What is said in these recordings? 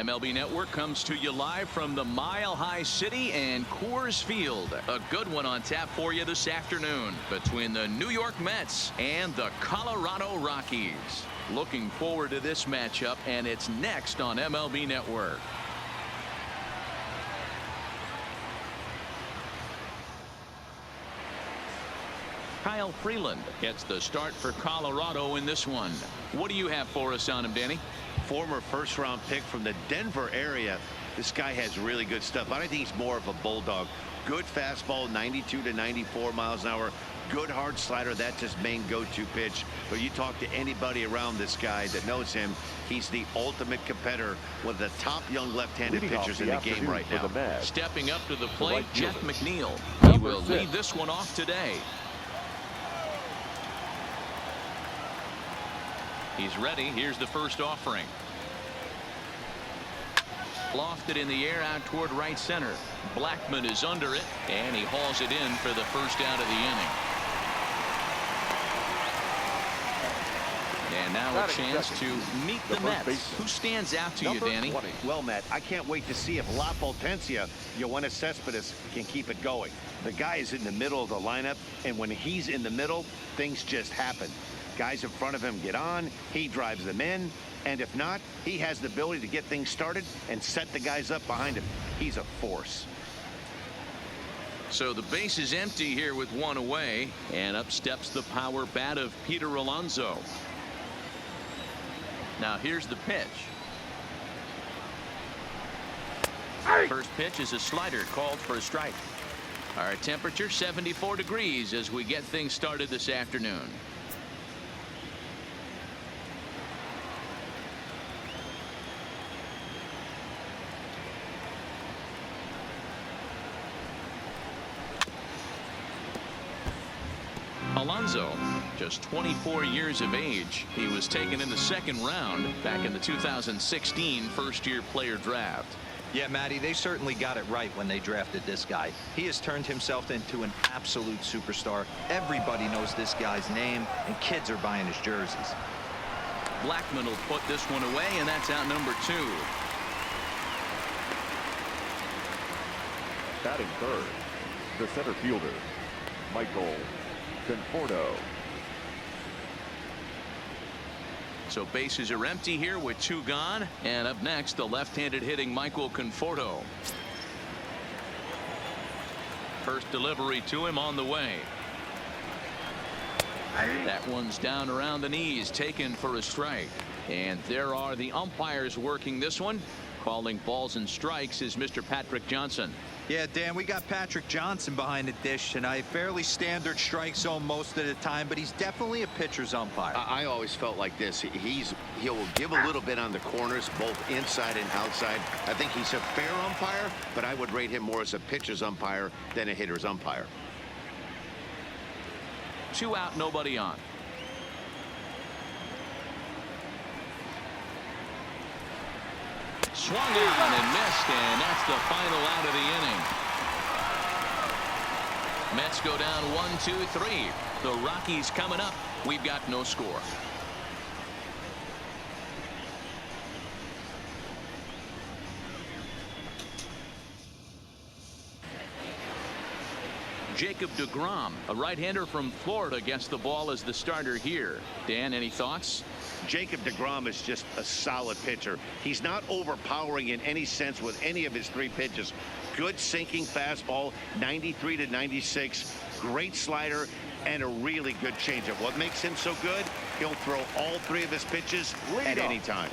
MLB Network comes to you live from the Mile High City and Coors Field. A good one on tap for you this afternoon between the New York Mets and the Colorado Rockies. Looking forward to this matchup, and it's next on MLB Network. Kyle Freeland gets the start for Colorado in this one. What do you have for us on him, Danny? Former first-round pick from the Denver area. This guy has really good stuff. I think he's more of a bulldog. Good fastball, 92 to 94 miles an hour. Good hard slider. That's his main go-to pitch. But you talk to anybody around this guy that knows him, he's the ultimate competitor, one of the top young left-handed pitchers in the game right now. Stepping up to the plate, Jeff McNeil. He will lead this one off today. He's ready. Here's the first offering. Lofted in the air out toward right center. Blackman is under it, and he hauls it in for the first out of the inning. And now a chance to meet the Mets. Who stands out to you, Danny? Well, Matt, I can't wait to see if La Potencia, Yoenis Cespedes, can keep it going. The guy is in the middle of the lineup, and when he's in the middle, things just happen. Guys in front of him get on, he drives them in, and if not, he has the ability to get things started and set the guys up behind him. He's a force. So the base is empty here with one away, and up steps the power bat of Peter Alonso. Now here's the pitch. First pitch is a slider called for a strike. Our temperature 74 degrees as we get things started this afternoon. Alonso, just 24 years of age. He was taken in the second round back in the 2016 first-year player draft. Yeah, Matty, they certainly got it right when they drafted this guy. He has turned himself into an absolute superstar. Everybody knows this guy's name, and kids are buying his jerseys. Blackman will put this one away, and that's out number 2. Batting third, the center fielder, Michael Conforto. So bases are empty here with 2 gone, and up next the left-handed hitting Michael Conforto. First delivery to him on the way. That one's down around the knees, taken for a strike. And there are the umpires working this one. Calling balls and strikes is Mr. Patrick Johnson. Yeah, Dan, we got Patrick Johnson behind the dish tonight. Fairly standard strike zone most of the time, but he's definitely a pitcher's umpire. I always felt like this. He'll give a little bit on the corners, both inside and outside. I think he's a fair umpire, but I would rate him more as a pitcher's umpire than a hitter's umpire. 2 out, nobody on. Swung on and missed, and that's the final out of the inning. Mets go down 1-2-3. The Rockies coming up. We've got no score. Jacob deGrom, a right-hander from Florida, gets the ball as the starter here. Dan, any thoughts? Jacob deGrom is just a solid pitcher. He's not overpowering in any sense with any of his 3 pitches. Good sinking fastball, 93 to 96. Great slider and a really good changeup. What makes him so good? He'll throw all 3 of his pitches at any time.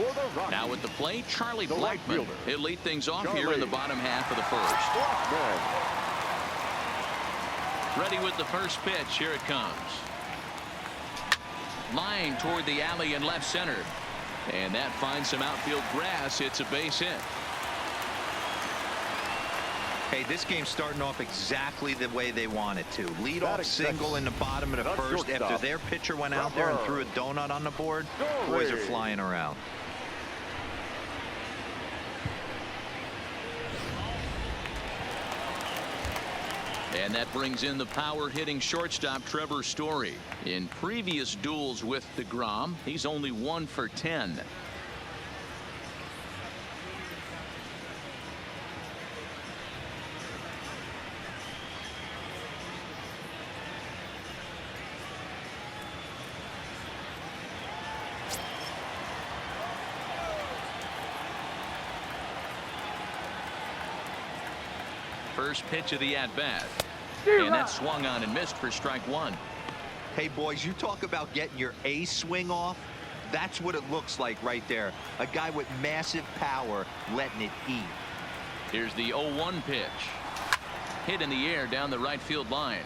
Now at the plate, Charlie Blackman. He'll lead things off here in the bottom half of the first. Ready with the first pitch. Here it comes. Line toward the alley in left center. And that finds some outfield grass. It's a base hit. Hey, this game's starting off exactly the way they want it to. Lead-off single in the bottom of the first after their pitcher went out there and threw a donut on the board. Boys are flying around. And that brings in the power-hitting shortstop Trevor Story. In previous duels with deGrom, he's only 1 for 10. First pitch of the at-bat. And that swung on and missed for strike one. Hey, boys, you talk about getting your A swing off. That's what it looks like right there. A guy with massive power letting it eat. Here's the 0-1 pitch. Hit in the air down the right field line.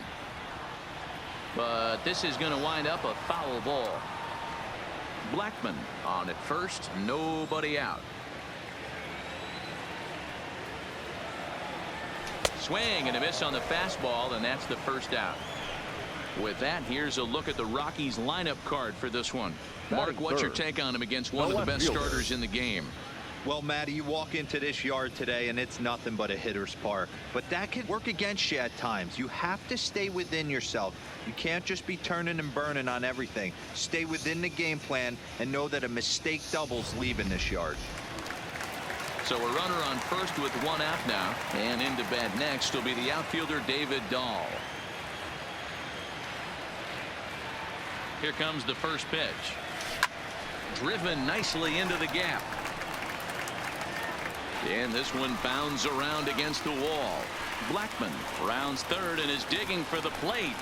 But this is going to wind up a foul ball. Blackman on at first. Nobody out. Swing and a miss on the fastball, and that's the first out. With that, here's a look at the Rockies lineup card for this one. Mark, what's your take on him against one of the best starters in the game? Well, Matty, you walk into this yard today and it's nothing but a hitter's park. But that can work against you at times. You have to stay within yourself. You can't just be turning and burning on everything. Stay within the game plan and know that a mistake doubles leaving this yard. So a runner on first with one out now. And into bat next will be the outfielder David Dahl. Here comes the first pitch. Driven nicely into the gap. And this one bounds around against the wall. Blackman rounds third and is digging for the plate.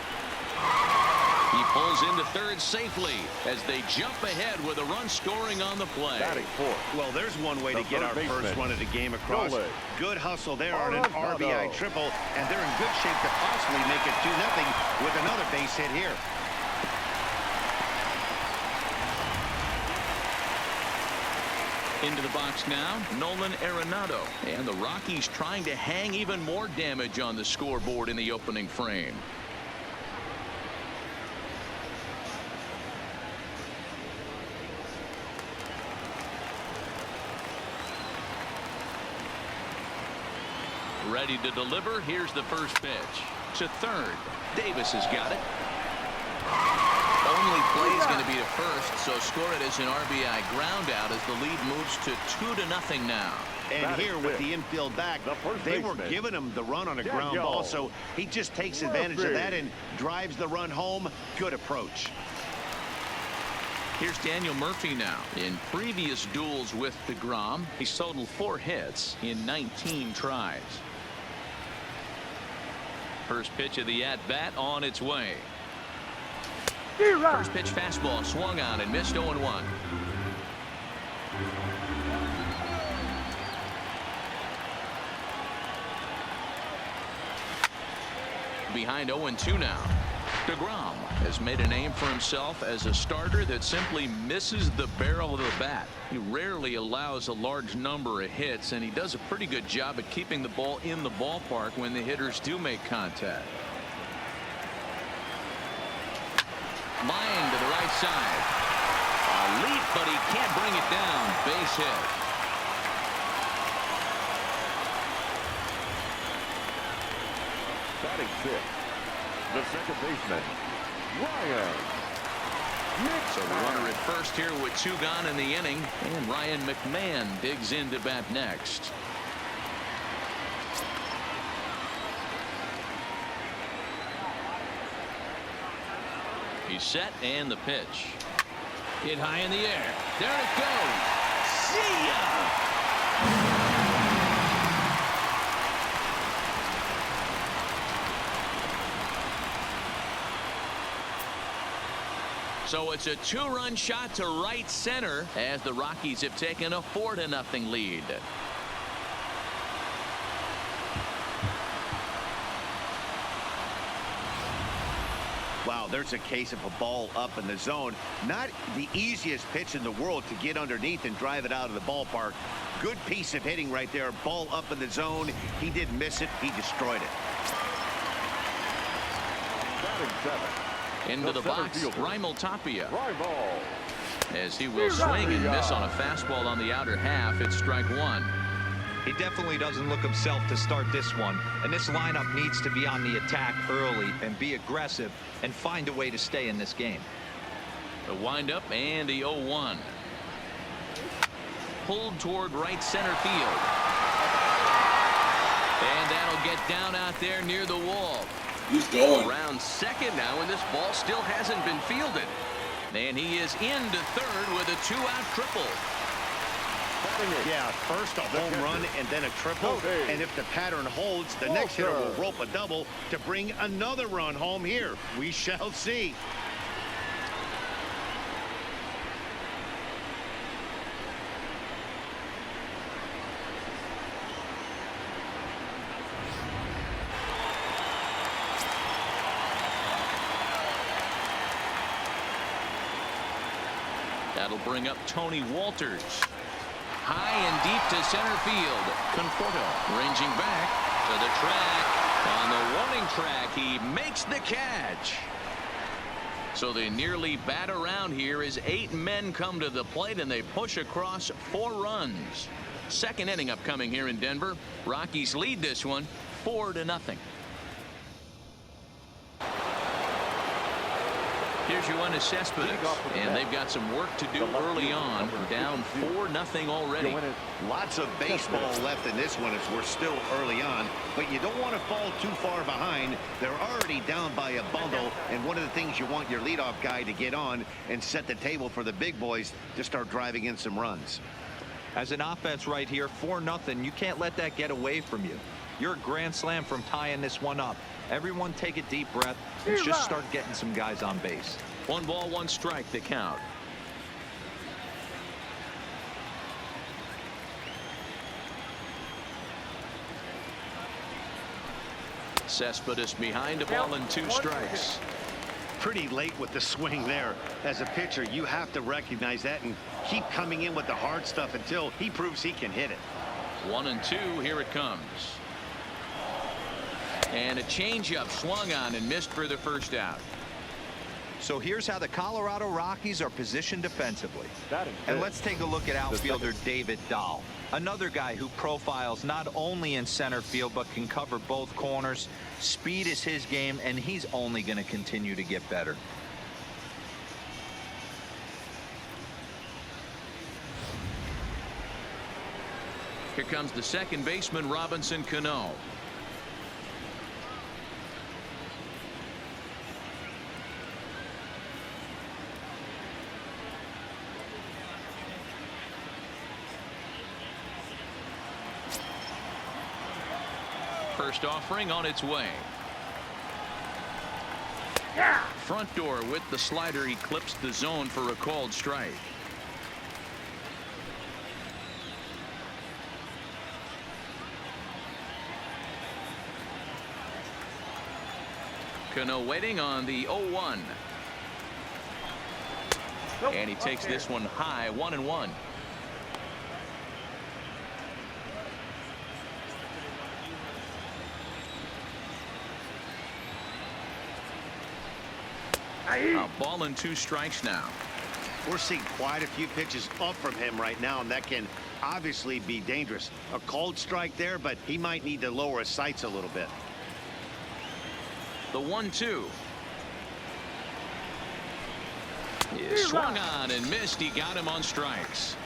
He pulls into third safely as they jump ahead with a run scoring on the play. Well, there's one way to get our first run of the game across. Good hustle there on an RBI triple, and they're in good shape to possibly make it 2-0 with another base hit here. Into the box now, Nolan Arenado. And the Rockies trying to hang even more damage on the scoreboard in the opening frame. Ready to deliver. Here's the first pitch. To third. Davis has got it. Only play is going to be to first, so score it as an RBI ground out as the lead moves to 2-0 now. And here with the infield back, they were giving him the run on a ground ball, so he just takes advantage of that and drives the run home. Good approach. Here's Daniel Murphy now. In previous duels with DeGrom, he's totaled 4 hits in 19 tries. First pitch of the at-bat on its way. First pitch fastball swung on and missed 0-1. Behind 0-2 now. DeGrom has made a name for himself as a starter that simply misses the barrel of the bat. He rarely allows a large number of hits, and he does a pretty good job at keeping the ball in the ballpark when the hitters do make contact. Line to the right side. A leap, but he can't bring it down. Base hit. Batting fifth, the second baseman, Ryan McMahon. So the runner at first here with 2 gone in the inning, and Ryan McMahon digs into bat next. He's set, and the pitch. Hit high in the air. There it goes. See ya! So it's a 2-run shot to right center as the Rockies have taken a 4-0 lead. Wow, there's a case of a ball up in the zone. Not the easiest pitch in the world to get underneath and drive it out of the ballpark. Good piece of hitting right there. Ball up in the zone. He didn't miss it. He destroyed it. Batting seventh, into the box, fielder, Raimel Tapia. Raimel. As he will swing and miss on a fastball on the outer half. It's strike 1. He definitely doesn't look himself to start this one, and this lineup needs to be on the attack early and be aggressive and find a way to stay in this game. The windup and the 0-1. Pulled toward right center field. And that'll get down out there near the wall. He's going. Around second now, and this ball still hasn't been fielded. And he is into third with a 2-out triple. Yeah, first a home run and then a triple. And if the pattern holds, the next hitter will rope a double to bring another run home here. We shall see. That'll bring up Tony Walters. High and deep to center field. Conforto ranging back to the track. On the warning track, he makes the catch. So they nearly bat around here as 8 men come to the plate and they push across 4 runs. Second inning upcoming here in Denver. Rockies lead this one 4-0. Here's Yoenis Cespedes, and they've got some work to do early on. Down 4-0 already. Lots of baseball left in this one as we're still early on, but you don't want to fall too far behind. They're already down by a bundle, and one of the things you want your leadoff guy to get on and set the table for the big boys to start driving in some runs. As an offense right here, 4-0, you can't let that get away from you. You're a grand slam from tying this one up. Everyone take a deep breath and just start getting some guys on base. 1 ball, 1 strike, the count. Cespedes behind, a ball and 2 strikes. Pretty late with the swing there. As a pitcher, you have to recognize that and keep coming in with the hard stuff until he proves he can hit it. 1-2, here it comes. And a changeup swung on and missed for the first out. So here's how the Colorado Rockies are positioned defensively. And let's take a look at outfielder David Dahl. Another guy who profiles not only in center field but can cover both corners. Speed is his game, and he's only going to continue to get better. Here comes the second baseman, Robinson Cano. First offering on its way. Front door with the slider eclipsed the zone for a called strike. Cano waiting on the 0-1. And he takes this one high, 1-1. A ball and 2 strikes now. We're seeing quite a few pitches up from him right now, and that can obviously be dangerous. A called strike there, but he might need to lower his sights a little bit. The 1-2. He swung on and missed. He got him on strikes.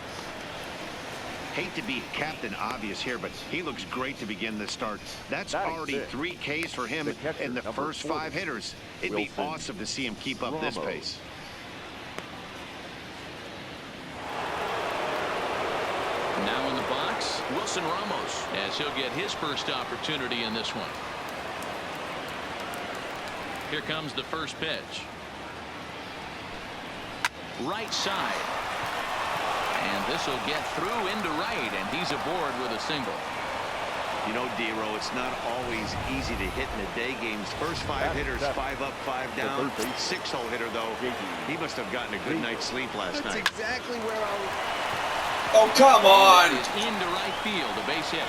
Hate to be Captain Obvious here, but he looks great to begin the start. That's already 3 Ks for him in the first 5 hitters. It'd be awesome to see him keep up this pace. Now in the box, Wilson Ramos, as he'll get his first opportunity in this one. Here comes the first pitch. Right side. And this will get through into right, and he's aboard with a single. You know, D-Row, it's not always easy to hit in the day games. First 5 hitters, 5 up, 5 down. 6-hole hitter, though. He must have gotten a good night's sleep last night. That's exactly where I was. Oh, come on! It's into right field, a base hit.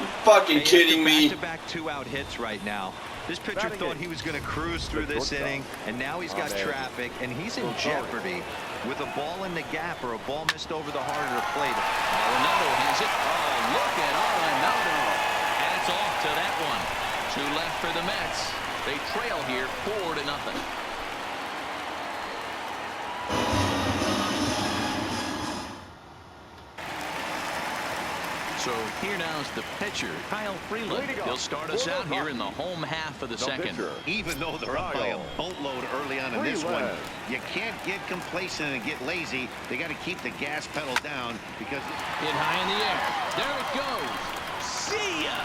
You fucking kidding me? Back-to-back 2-out hits right now. This pitcher thought he was going to cruise through this inning, and now he's got traffic, and he's in jeopardy with a ball in the gap or a ball missed over the heart of the plate. Arenado has it. Oh, look at Arenado. Hats off to that one. 2 left for the Mets. They trail here 4-0. So here now is the pitcher, Kyle Freeland. He'll start us out here in the home half of the second. Even though they're up by a boatload early on in this one. left. You can't get complacent and get lazy. They got to keep the gas pedal down because Hit high in the air. There it goes. See ya.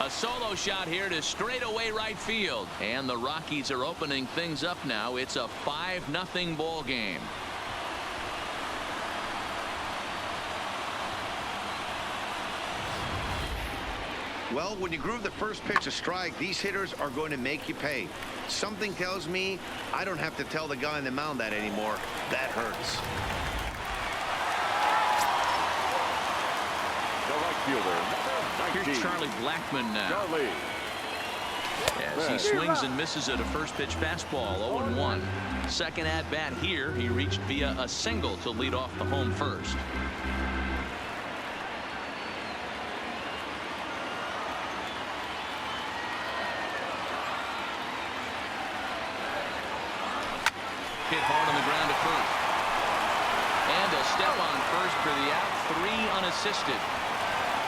A solo shot here to straightaway right field. And the Rockies are opening things up now. It's a 5-0 ball game. well, when you groove the first pitch a strike, these hitters are going to make you pay. Something tells me I don't have to tell the guy on the mound that anymore. That hurts. The right fielder, number 19. Here's Charlie Blackmon now. Charlie. As he swings and misses at a first pitch fastball, 0-1. Second at bat here, he reached via a single to lead off the home first. Hit hard on the ground to first. And a step on first for the out, 3 unassisted.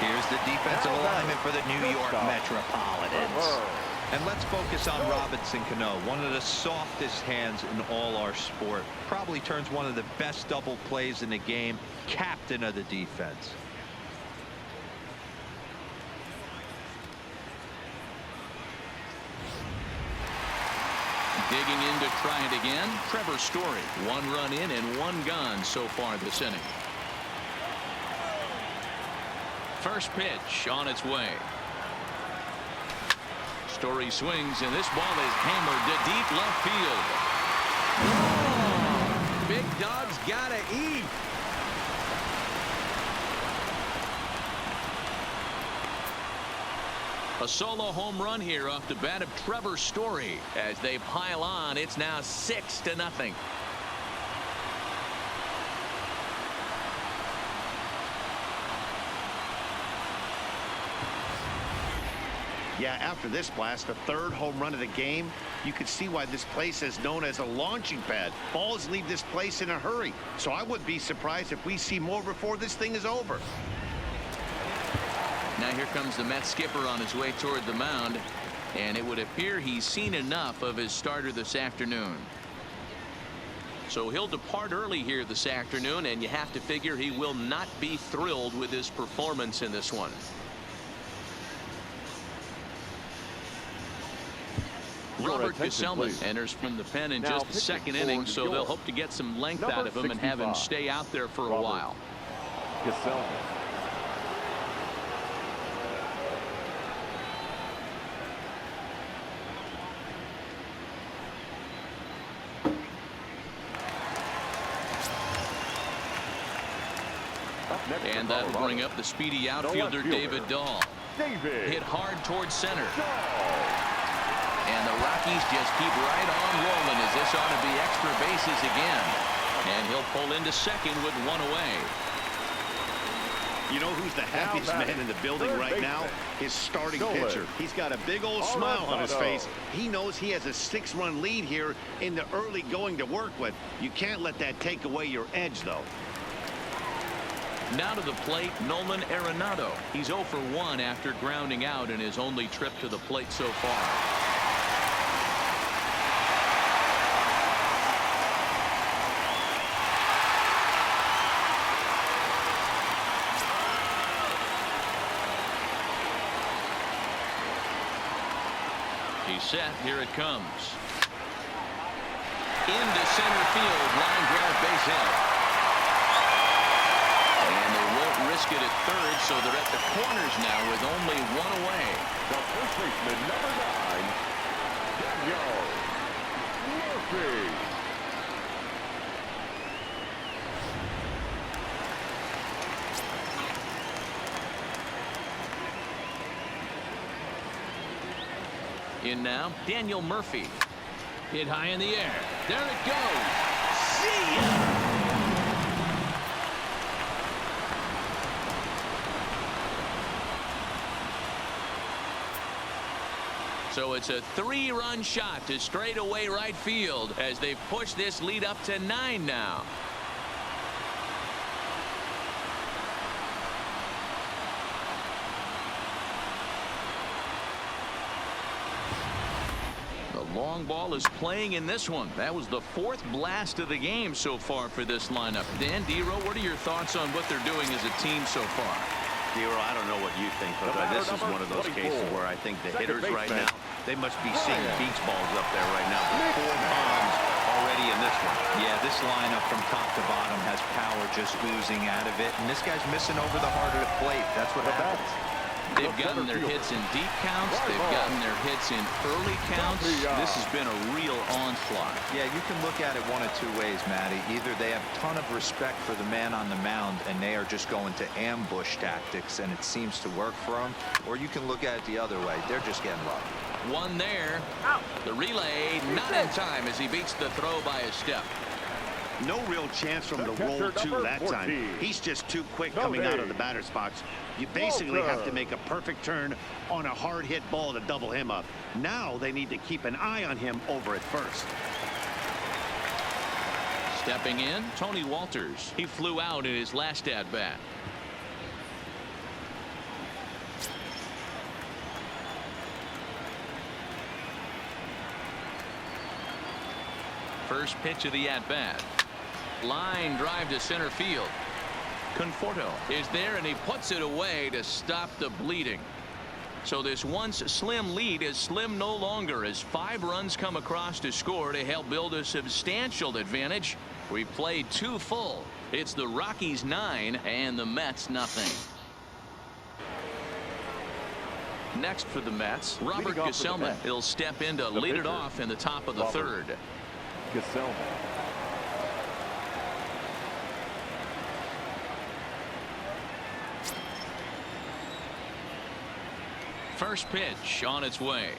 Here's the defensive alignment for the New York Metropolitans. And let's focus on Robinson Cano, one of the softest hands in all our sport. Probably turns one of the best double plays in the game. Captain of the defense. Digging in to try it again, Trevor Story. 1 run in and 1 gone so far this inning. First pitch on its way. Story swings, and this ball is hammered to deep left field. Oh, big dog's gotta eat. A solo home run here off the bat of Trevor Story. As they pile on, it's now 6-0. Yeah, after this blast, the 3rd home run of the game, you could see why this place is known as a launching pad. Balls leave this place in a hurry. So I wouldn't be surprised if we see more before this thing is over. Now here comes the Mets skipper on his way toward the mound, and it would appear he's seen enough of his starter this afternoon. So he'll depart early here this afternoon, and you have to figure he will not be thrilled with his performance in this one. Robert Gesellman enters from the pen in just the 2nd inning, so they'll hope to get some length out of him and have him stay out there for a while. Gesellman. And that'll bring up the speedy outfielder David Dahl. Hit hard towards center. And the Rockies just keep right on rolling as this ought to be extra bases again. And he'll pull into second with 1 away. You know who's the happiest man in the building right now? His starting pitcher. He's got a big old smile on his face. He knows he has a 6-run lead here in the early going to work with. You can't let that take away your edge, though. Now to the plate, Nolan Arenado. He's 0 for 1 after grounding out in his only trip to the plate so far. He's set. Here it comes. Into center field. Line drive, base hit. And they won't risk it at third, so they're at the corners now with only 1 away. The first baseman, number 9, Daniel Murphy. In now, Daniel Murphy. Hit high in the air. There it goes. See ya! So it's a 3-run shot to straightaway right field as they've pushed this lead up to 9 now. Long ball is playing in this one. That was the 4th blast of the game so far for this lineup. Dan Dero, what are your thoughts on what they're doing as a team so far? Dero, I don't know what you think, but this is one of those cases where I think the hitters right now, they must be seeing beach balls up there right now. 4 bombs already in this one. Yeah, this lineup from top to bottom has power just oozing out of it. And this guy's missing over the heart of the plate. That's what happens. They've gotten their hits in deep counts. They've gotten their hits in early counts. This has been a real onslaught. Yeah, you can look at it one of 2 ways, Matty. Either they have a ton of respect for the man on the mound and they are just going to ambush tactics and it seems to work for them, or you can look at it the other way. They're just getting lucky. One there. The relay not in time as he beats the throw by a step. No real chance from the roll 2 that time. He's just too quick coming out of the batter's box. You basically have to make a perfect turn on a hard hit ball to double him up. Now they need to keep an eye on him over at first. Stepping in, Tony Walters. He flew out in his last at bat. First pitch of the at bat. Line drive to center field. Conforto is there and he puts it away to stop the bleeding. So this once slim lead is slim no longer as 5 runs come across to score to help build a substantial advantage. We played 2 full. It's the Rockies 9 and the Mets nothing. Next for the Mets, Robert Gesellman. He'll step in to lead it off in the top of the 3rd. Gesellman. First pitch on its way.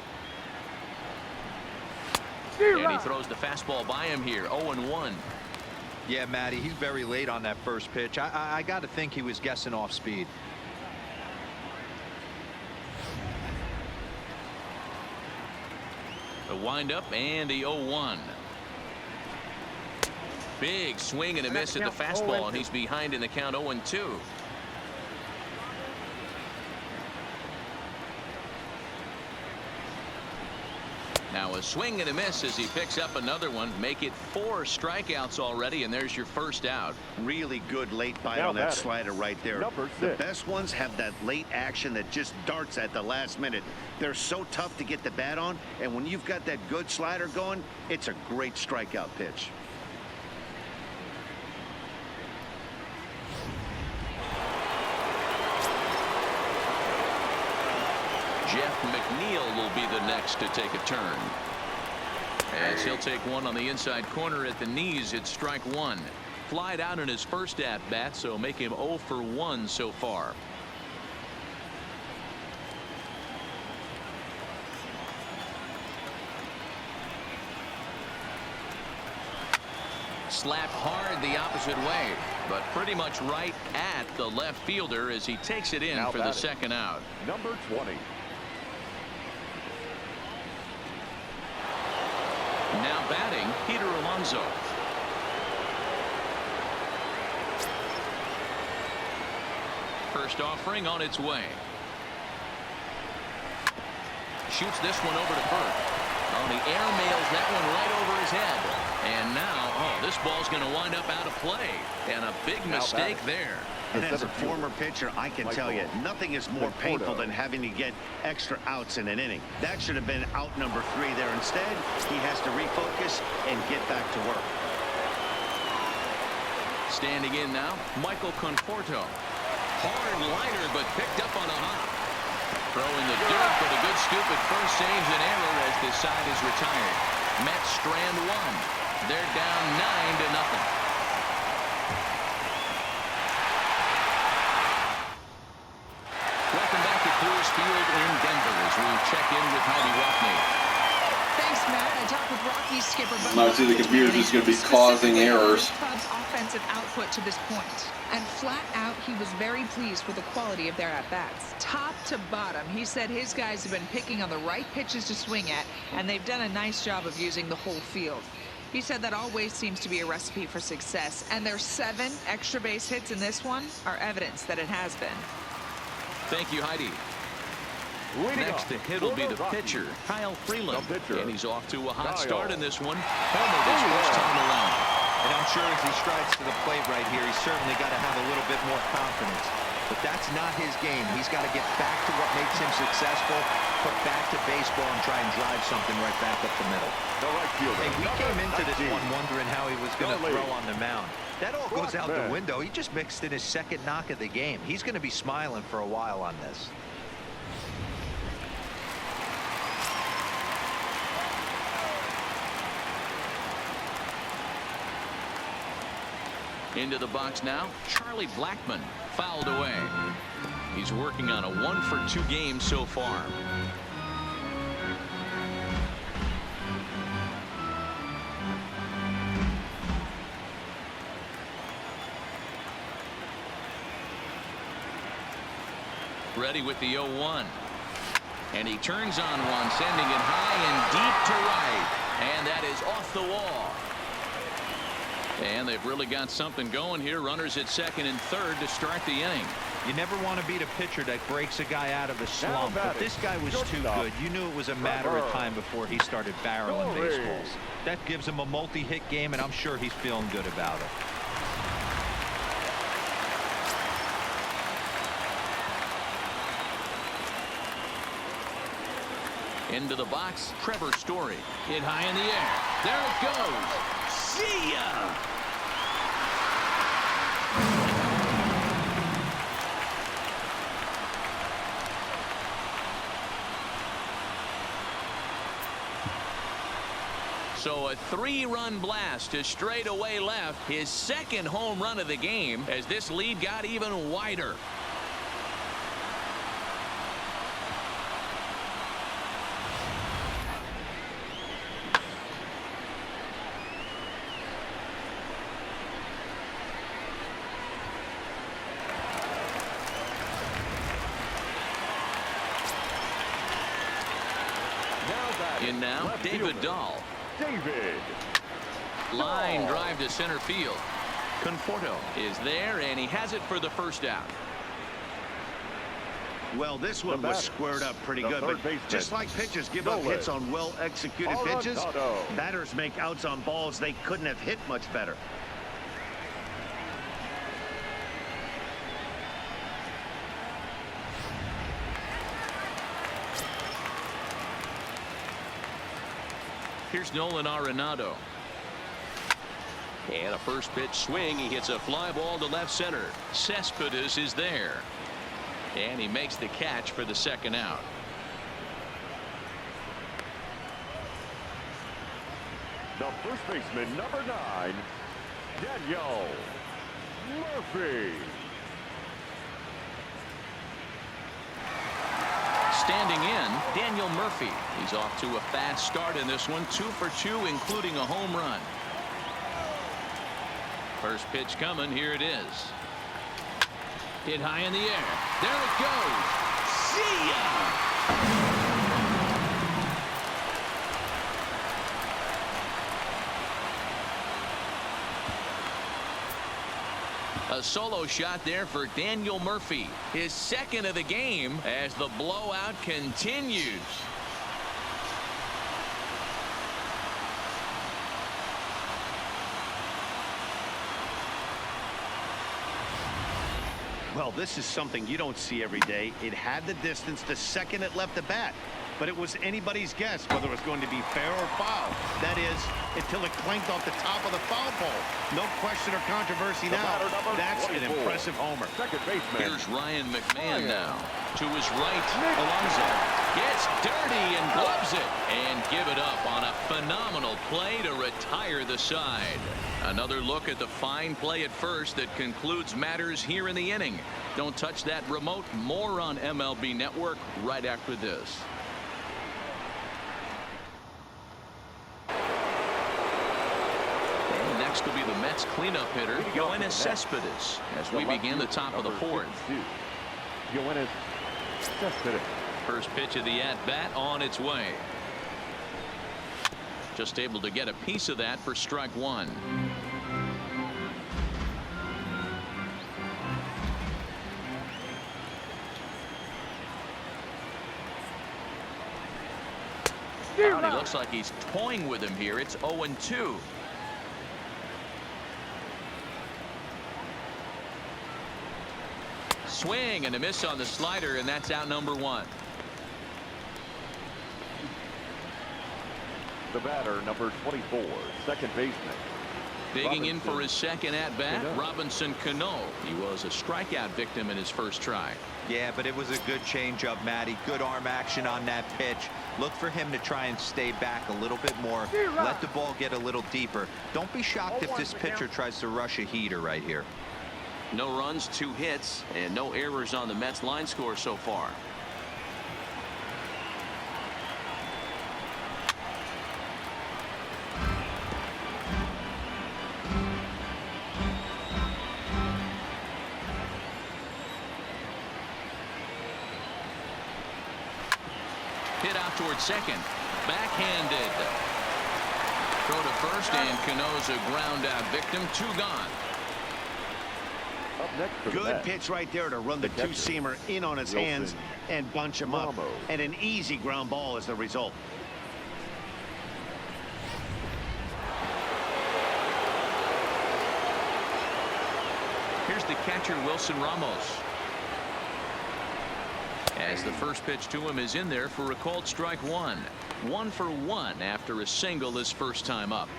And he throws the fastball by him here. 0-1. Yeah, Matty, he's very late on that first pitch. I got to think he was guessing off speed. The windup and the 0-1. Big swing and a miss at the fastball, and he's behind in the count 0-2. Now a swing and a miss as he picks up another one. Make it 4 strikeouts already, and there's your first out. Really good late bite on that slider right there. The best ones have that late action that just darts at the last minute. They're so tough to get the bat on, and when you've got that good slider going, it's a great strikeout pitch. Jeff McNeil will be the next to take a turn. As he'll take one on the inside corner at the knees. It's strike 1. Flied out in his first at bat, so make him 0 for 1 so far. Slapped hard the opposite way, but pretty much right at the left fielder as he takes it in now for the second out. Number 20. Now batting, Peter Alonso. First offering on its way. Shoots this one over to Burt. Oh, the air mails that one right over his head. And now, this ball's going to wind up out of play. And a big mistake there. And as a former pitcher, I can tell you, nothing is more painful than having to get extra outs in an inning. That should have been out number 3 there. Instead, he has to refocus and get back to work. Standing in now, Michael Conforto. Hard liner, but picked up on a hop. Throwing the dirt, but a good scoop at first saves an error as this side is retired. Mets strand 1. They're down 9-0. Welcome back to Coors Field in Denver as we check in with Heidi Rockney. Thanks, Matt. I talked with Rockies skipper. I see the computer's just going to be causing errors. Club's offensive output to this point. And flat out, he was very pleased with the quality of their at-bats. Top to bottom, he said his guys have been picking on the right pitches to swing at, and they've done a nice job of using the whole field. He said that always seems to be a recipe for success, and their 7 extra base hits in this one are evidence that it has been. Thank you, Heidi. Next to hit will be the pitcher, Kyle Freeland. And he's off to a hot start in this one. Homer this first time around. And I'm sure as he strides to the plate right here, he's certainly got to have a little bit more confidence. But that's not his game. He's got to get back to what makes him successful, put back to baseball, and try and drive something right back up the middle. Hey, we came into this one wondering how he was going to throw on the mound. That all goes out the window. He just mixed in his second knock of the game. He's going to be smiling for a while on this. Into the box now, Charlie Blackmon fouled away. He's working on a 1-for-2 game so far. Ready with the 0-1. And he turns on one, sending it high and deep to right. And that is off the wall. And they've really got something going here. Runners at second and third to start the inning. You never want to beat a pitcher that breaks a guy out of a slump, but this guy was too good. You knew it was a matter of time before he started barreling baseballs. That gives him a multi-hit game, and I'm sure he's feeling good about it. Into the box, Trevor Story. Hit high in the air. There it goes. See ya! So a 3-run blast to straightaway left. His second home run of the game as this lead got even wider. In now, David Dahl. Line drive to center field. Conforto is there, and he has it for the first out. Well, this one was squared up pretty good, but just like pitchers give up hits on well-executed pitches, batters make outs on balls they couldn't have hit much better. Here's Nolan Arenado. And a first pitch swing. He hits a fly ball to left center. Cespedes is there. And he makes the catch for the second out. The first baseman, number 9, Daniel Murphy. Standing in, Daniel Murphy. He's off to a fast start in this one. 2 for 2, including a home run. First pitch coming. Here it is. Hit high in the air. There it goes. See ya! A solo shot there for Daniel Murphy. His second of the game as the blowout continues. Well, this is something you don't see every day. It had the distance the second it left the bat, but it was anybody's guess whether it was going to be fair or foul. That is, until it clanked off the top of the foul pole. No question or controversy now. That's an impressive homer. Second baseman. Here's Ryan McMahon now. To his right, Alonso gets dirty and gloves it and give it up on a phenomenal play to retire the side. Another look at the fine play at first that concludes matters here in the inning. Don't touch that remote. More on MLB Network right after this. And next will be the Mets cleanup hitter, Yoenis Cespedes, as we begin the top of the fourth. Yoenis Cespedes. First pitch of the at-bat on its way. Just able to get a piece of that for strike one. Well, he looks like he's toying with him here. It's 0-2. Swing and a miss on the slider, and that's out number 1. The batter, number 24, second baseman. Digging in for his second at-bat, Robinson Cano. He was a strikeout victim in his first try. Yeah, but it was a good changeup, Matty. Good arm action on that pitch. Look for him to try and stay back a little bit more. Let the ball get a little deeper. Don't be shocked if this pitcher tries to rush a heater right here. No runs, 2 hits, and no errors on the Mets line score so far. Hit out towards second. Backhanded. Throw to first, and Cano's a ground out victim. 2 gone. Up next for the Good Mets. pitch right there to run the catcher, two-seamer in on his Wilson hands and bunch him up. Ramos. And an easy ground ball is the result. Here's the catcher, Wilson Ramos. As the first pitch to him is in there for a called strike 1. 1 for 1 after a single his first time up.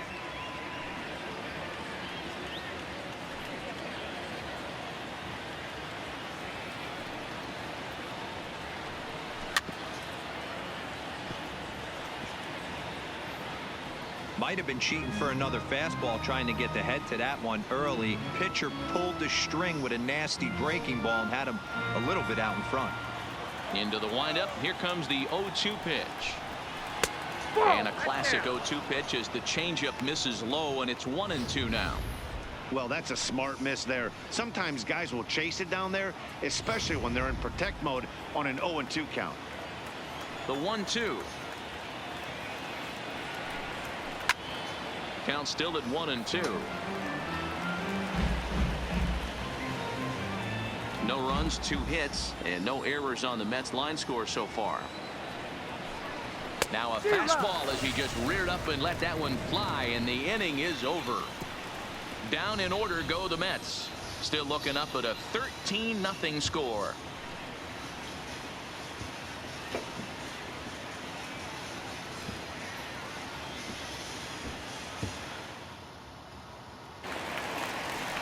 Might have been cheating for another fastball, trying to get the head to that one early. Pitcher pulled the string with a nasty breaking ball and had him a little bit out in front. Into the windup. Here comes the 0-2 pitch. And a classic 0-2 pitch as the changeup misses low, and it's 1-2 now. Well, that's a smart miss there. Sometimes guys will chase it down there, especially when they're in protect mode on an 0-2 count. The 1-2. Count still at 1-2. No runs, 2 hits, and no errors on the Mets line score so far. Now a fastball as he just reared up and let that one fly, and the inning is over. Down in order go the Mets. Still looking up at a 13-0 score.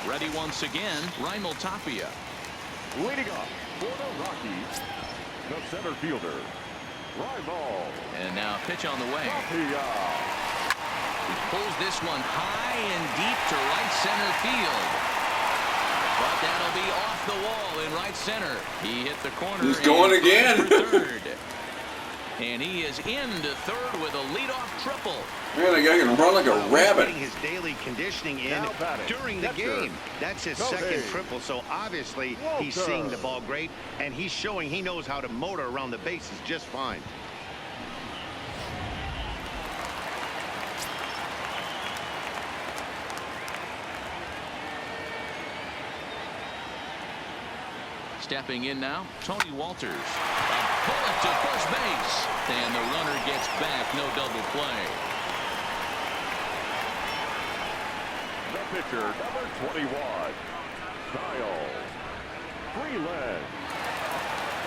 Ready once again, Raimel Tapia. Leading off for the Rockies, the center fielder, Raimel And now a pitch on the way. Tapia. He pulls this one high and deep to right center field. But that'll be off the wall in right center. He hit the corner. He's going and again. for third. And he is into third with a leadoff triple. Man, that guy can run like a rabbit. Getting his daily conditioning in Now batting, during the catcher. game. That's his Kobe. second triple, so obviously he's Walter. seeing the ball great, and he's showing he knows how to motor around the bases just fine. Stepping in now, Tony Walters. A bullet to first base. And the runner gets back. No double play. The pitcher, number 21, Kyle Freeland.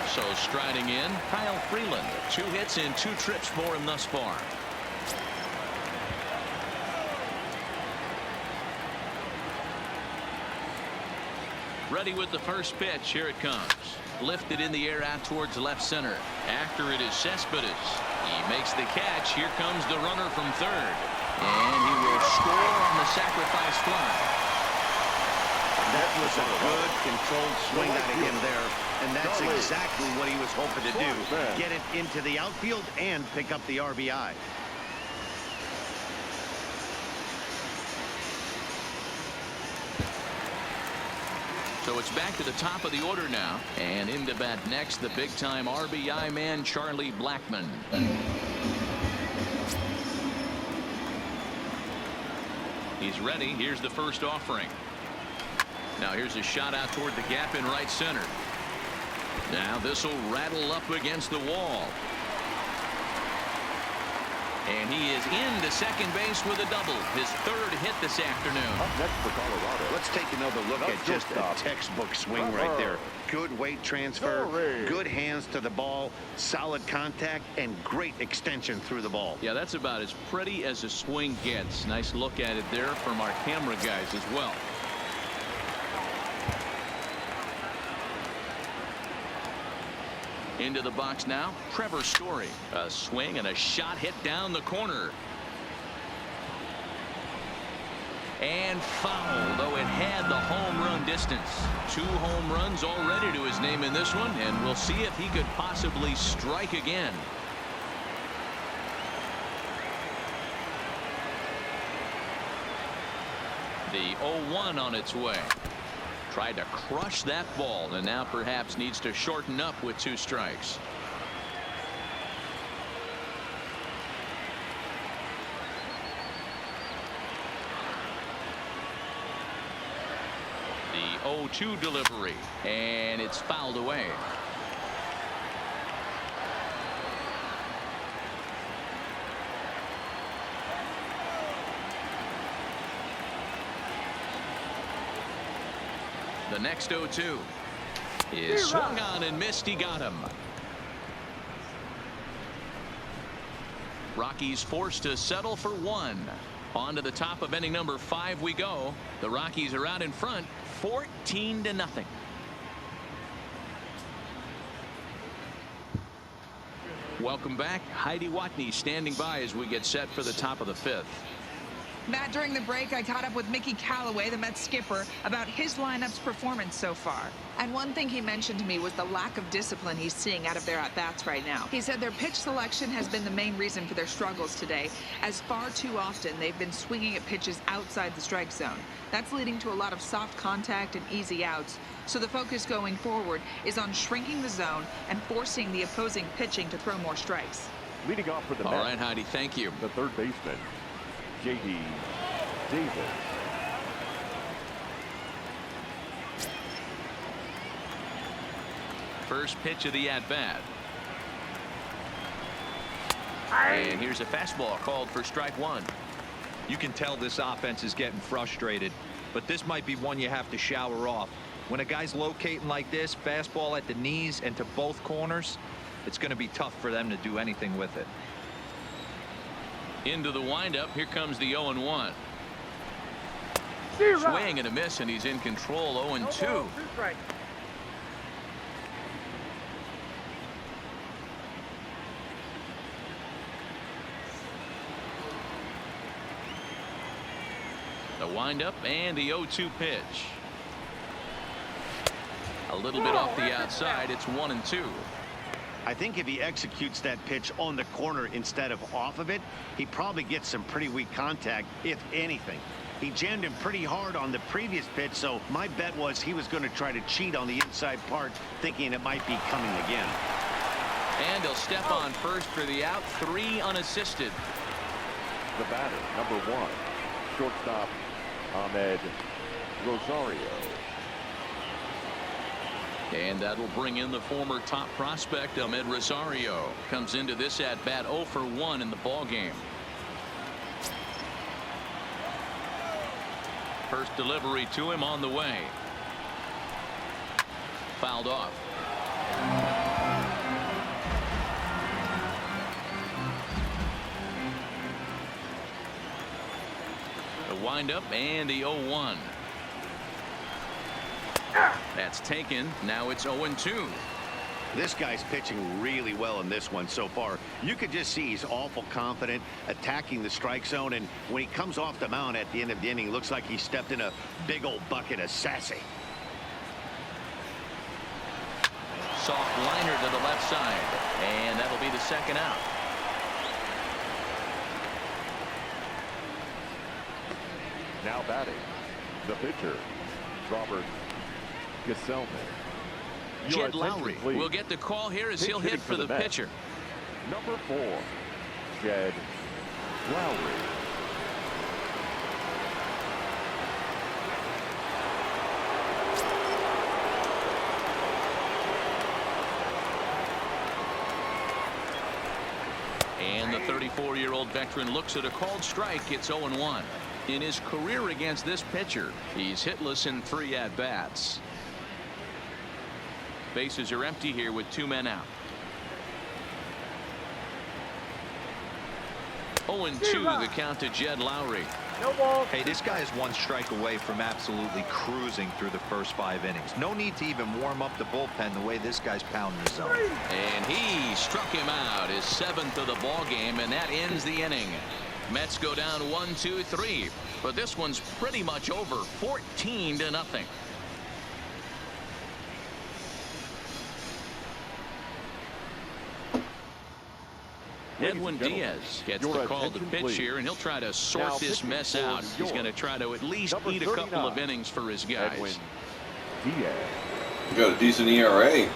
So striding in, Kyle Freeland. 2 hits and 2 trips for him thus far. Ready with the first pitch. Here it comes. Lifted in the air out towards left center. After it is Cespedes. He makes the catch. Here comes the runner from third. And he will score on the sacrifice fly. That was a good controlled swing out of him there, and that's exactly what he was hoping to do. Get it into the outfield and pick up the RBI. So it's back to the top of the order now. And into bat next, the big-time RBI man, Charlie Blackmon. He's ready. Here's the first offering. Now here's a shot out toward the gap in right center. Now this will rattle up against the wall. And he is into second base with a double. His third hit this afternoon. Up next for Colorado. Let's take another look That's at just a shortstop. textbook swing right there. Good weight transfer, Sorry. good hands to the ball, solid contact, and great extension through the ball. Yeah, that's about as pretty as a swing gets. Nice look at it there from our camera guys as well. Into the box now, Trevor Story. A swing and a shot hit down the corner. And fouled, though it had the home run distance. 2 home runs already to his name in this one, and we'll see if he could possibly strike again. The 0-1 on its way. Tried to crush that ball, and now perhaps needs to shorten up with 2 strikes. The 0-2 delivery, and it's fouled away. The next 0-2 is swung on and missed. He got him. Rockies forced to settle for 1. On to the top of inning number 5 we go. The Rockies are out in front 14-0. Welcome back. Heidi Watney standing by as we get set for the top of the 5th. Matt, during the break, I caught up with Mickey Callaway, the Mets skipper, about his lineup's performance so far. And one thing he mentioned to me was the lack of discipline he's seeing out of their at-bats right now. He said their pitch selection has been the main reason for their struggles today, as far too often they've been swinging at pitches outside the strike zone. That's leading to a lot of soft contact and easy outs. So the focus going forward is on shrinking the zone and forcing the opposing pitching to throw more strikes. Leading off for the All Mets, right, Heidi, thank you. the third baseman, J.D. Davis. First pitch of the at-bat. And here's a fastball called for strike 1. You can tell this offense is getting frustrated, but this might be one you have to shower off. When a guy's locating like this, fastball at the knees and to both corners, it's going to be tough for them to do anything with it. Into the windup. Here comes the 0-1. Swing and a miss, and he's in control. 0-2. The windup and the 0-2 pitch. A little bit off the outside. It's 1-2. I think if he executes that pitch on the corner instead of off of it, he probably gets some pretty weak contact, if anything. He jammed him pretty hard on the previous pitch, so my bet was he was going to try to cheat on the inside part, thinking it might be coming again. And he'll step on first for the out. 3 unassisted. The batter, number 1, shortstop, Ahmed Rosario. And that'll bring in the former top prospect, Ahmed Rosario. Comes into this at-bat 0 for 1 in the ball game. First delivery to him on the way. Fouled off. The windup and the 0-1. That's taken. Now it's 0-2. This guy's pitching really well in this one so far. You could just see he's awful confident attacking the strike zone, and when he comes off the mound at the end of the inning, looks like he stepped in a big old bucket of sassy. Soft liner to the left side, and that'll be the second out. Now batting, the pitcher, Robert Gesellman. Your Jed attention, Lowry please. will get the call here as Pitch he'll hitting hit for the Mets. pitcher. Number 4, Jed Lowry. And the 34-year-old veteran looks at a called strike. It's 0-1. In his career against this pitcher, he's hitless in 3 at-bats. Bases are empty here with 2 men out. 0-2 the count to Jed Lowry. No ball. Hey, this guy is 1 strike away from absolutely cruising through the first 5 innings. No need to even warm up the bullpen the way this guy's pounding the zone. And he struck him out, his 7th of the ball game, and that ends the inning. Mets go down 1-2-3, but this one's pretty much over, 14-0. Edwin Diaz gets the call to pitch here, and he'll try to sort this mess out. He's going to try to at least eat a couple of innings for his guys. Edwin Diaz. You got a decent ERA.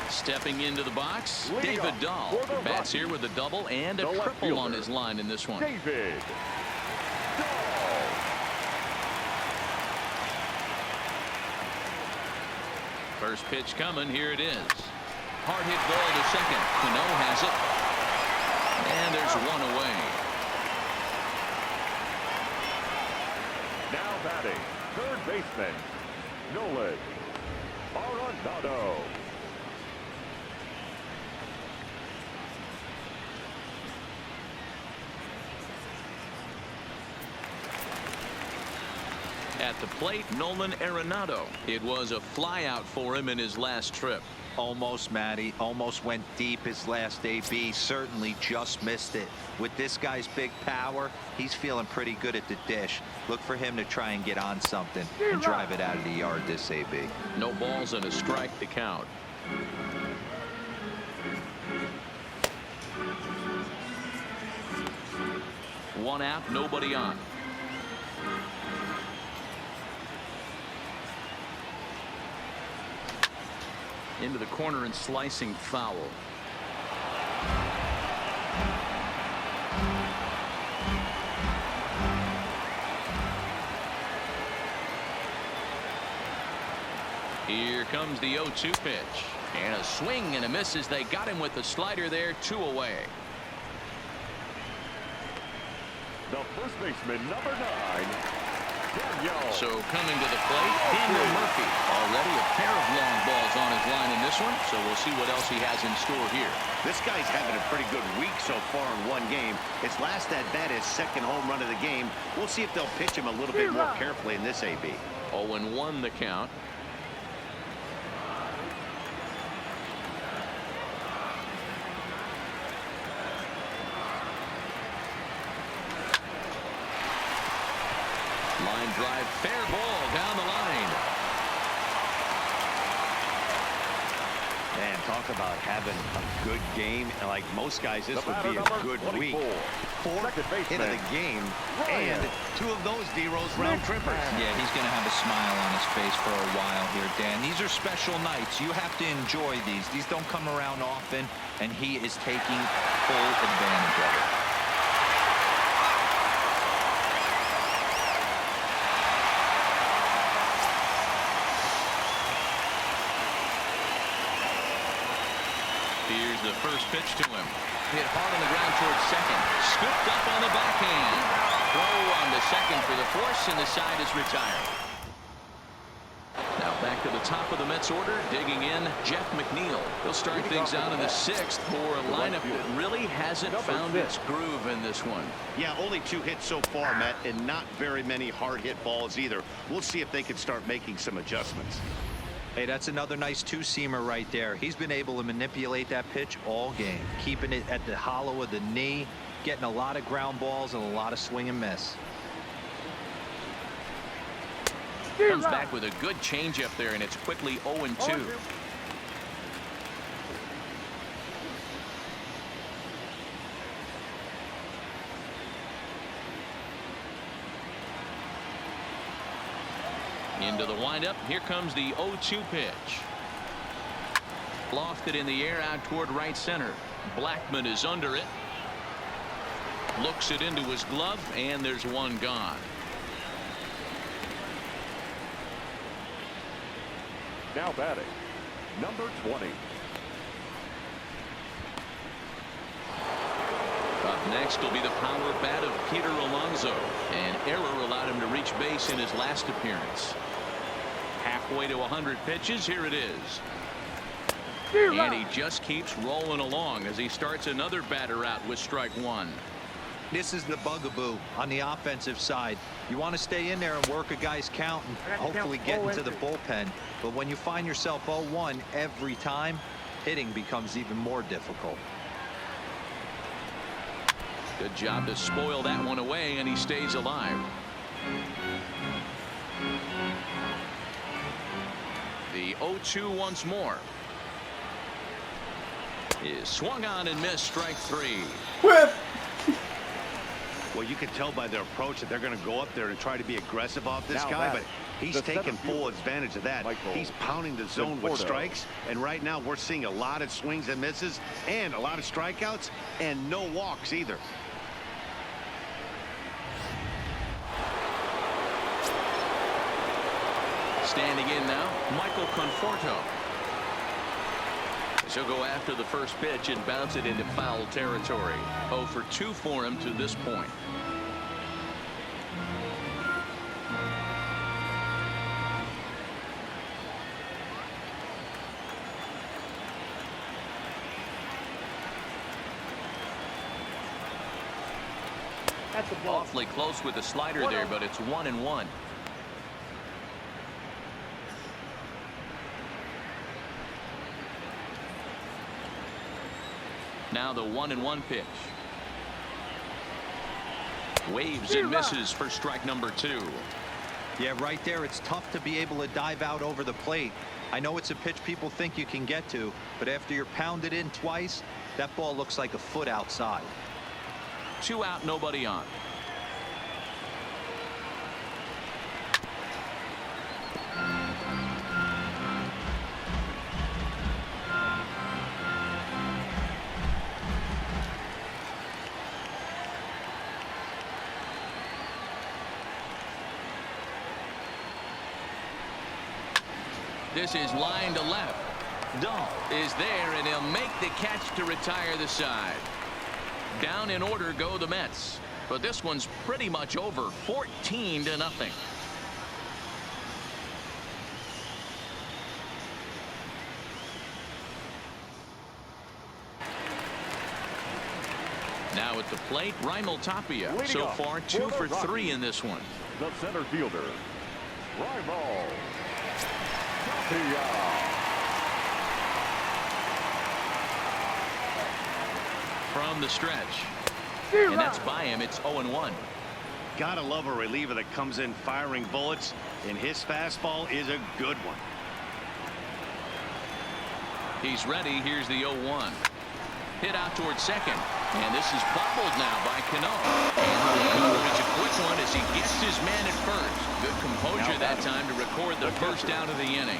Stepping into the box, David Dahl bats here with a double and a triple on his line in this one. David Dahl. First pitch coming. Here it is. Hard hit ball to second. Cano has it. And there's 1 away. Now batting, third baseman, Nolan Arenado. At the plate, Nolan Arenado. It was a flyout for him in his last trip. Almost, Matty. Almost went deep his last AB. Certainly just missed it. With this guy's big power, he's feeling pretty good at the dish. Look for him to try and get on something and drive it out of the yard this AB. No balls and a strike to count. One out, nobody on. Into the corner and slicing foul. Here comes the 0-2 pitch. And a swing and a miss as they got him with the slider there. 2 away. The first baseman, number 9, Daniel. So coming to the plate, Daniel Murphy. Already a pair of long balls on his line in this one, so we'll see what else he has in store here. This guy's having a pretty good week so far in 1 game. His last at bat, his 2nd home run of the game. We'll see if they'll pitch him a little bit more carefully in this AB. 0-1 the count. Line drive, fair ball down the line. Man, talk about having a good game. Like most guys, this would be a good week. 4th hit of the game, and 2 of those D-Rose round trippers. Yeah, he's going to have a smile on his face for a while here, Dan. These are special nights. You have to enjoy these. These don't come around often, and he is taking full advantage of it. Here's the first pitch to him. Hit hard on the ground towards second. Scooped up on the backhand. Throw on to second for the force, and the side is retired. Now back to the top of the Mets order. Digging in, Jeff McNeil. He'll start things out in the 6th for a lineup that really hasn't found its groove in this one. Yeah, only 2 hits so far, Matt, and not very many hard hit balls either. We'll see if they can start making some adjustments. Hey, that's another nice 2-seamer right there. He's been able to manipulate that pitch all game, keeping it at the hollow of the knee, getting a lot of ground balls and a lot of swing and miss. Comes back with a good changeup there, and it's quickly 0-2. Into the windup. Here comes the 0-2 pitch. Lofted in the air out toward right center. Blackman is under it. Looks it into his glove, and there's 1 gone. Now batting, number 20, Up next will be the power bat of Peter Alonso. An error allowed him to reach base in his last appearance. Halfway to 100 pitches. Here it is. And he just keeps rolling along as he starts another batter out with strike one. This is the bugaboo on the offensive side. You want to stay in there and work a guy's count and hopefully get into the bullpen. But when you find yourself 0-1 every time, hitting becomes even more difficult. Good job to spoil that one away, and he stays alive. The 0-2 once more. Is swung on and missed, strike three. Whip. Well, you can tell by their approach that they're going to go up there and try to be aggressive off this guy, but he's taking full advantage of that. He's pounding the zone with strikes, and right now we're seeing a lot of swings and misses and a lot of strikeouts and no walks either. Standing in now, Michael Conforto. He'll go after the first pitch and bounce it into foul territory. 0 for 2 for him to this point. That's a ball. Awfully close with the slider there, but it's 1-1. Now the 1-1 pitch. Waves and misses for strike number 2. Yeah, right there, it's tough to be able to dive out over the plate. I know it's a pitch people think you can get to, but after you're pounded in twice, that ball looks like a foot outside. 2 out, nobody on. This is line to left. Dahl is there, and he'll make the catch to retire the side. Down in order go the Mets, but this one's pretty much over, 14-0. Now at the plate, Raimel Tapia. So far 2 for 3 in this one. The center fielder, Raimel Tapia. From the stretch, and that's by him. It's 0-1. Gotta love a reliever that comes in firing bullets, and his fastball is a good one. He's ready. Here's the 0-1. Hit out towards second, and this is bobbled now by Cano. And the coverage, a quick one as he gets his man at first. Good composure that time to record the first out of the inning.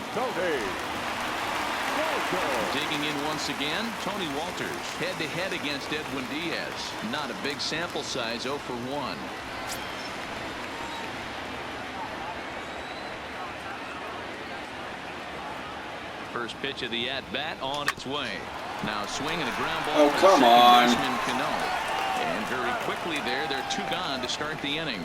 Digging in once again, Tony Walters head-to-head against Edwin Diaz. Not a big sample size, 0 for 1. First pitch of the at-bat on its way. Now swinging a ground ball. Oh, come on. Cano. And very quickly there, they're 2 gone to start the inning.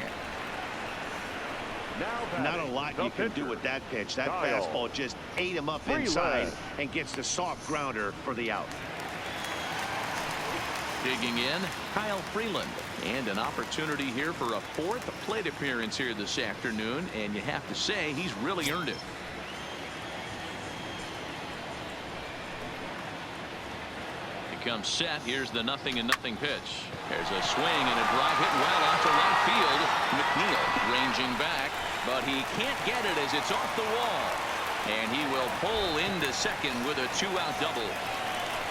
Not a lot you can do with that pitch. That fastball just ate him up inside and gets the soft grounder for the out. Digging in, Kyle Freeland. And an opportunity here for a 4th plate appearance here this afternoon. And you have to say, he's really earned it. Comes set. Here's the 0-0 pitch. There's a swing and a drive hit well out to right field. McNeil ranging back, but he can't get it as it's off the wall. And he will pull into second with a 2-out double.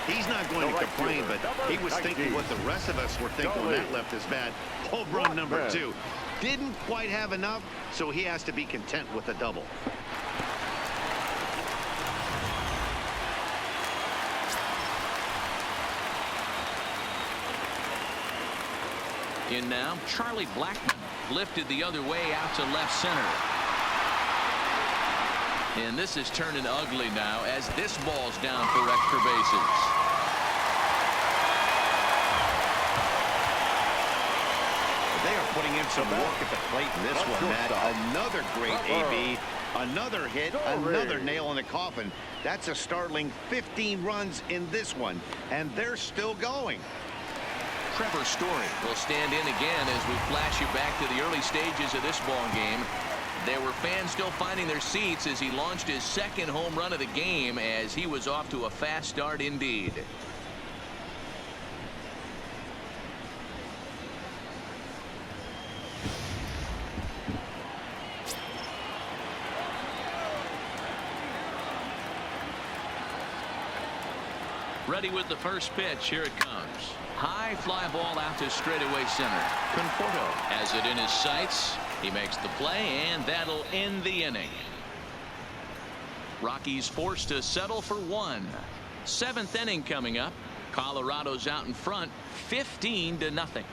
He's not going to complain, but he was thinking what the rest of us were thinking when that left his bat. Home run number 2. Didn't quite have enough, so he has to be content with a double. In now, Charlie Blackmon lifted the other way out to left center. And this is turning ugly now as this ball's down for extra bases. putting in some work at the plate in this one, Matt. Another great AB, another hit, another nail in the coffin. That's a startling 15 runs in this one, and they're still going. Trevor Story will stand in again as we flash you back to the early stages of this ball game. There were fans still finding their seats as he launched his second home run of the game, as he was off to a fast start indeed. Ready with the first pitch. Here it comes. High fly ball out to straightaway center. Conforto has it in his sights. He makes the play, and that'll end the inning. Rockies forced to settle for one. Seventh inning coming up. Colorado's out in front, 15-0.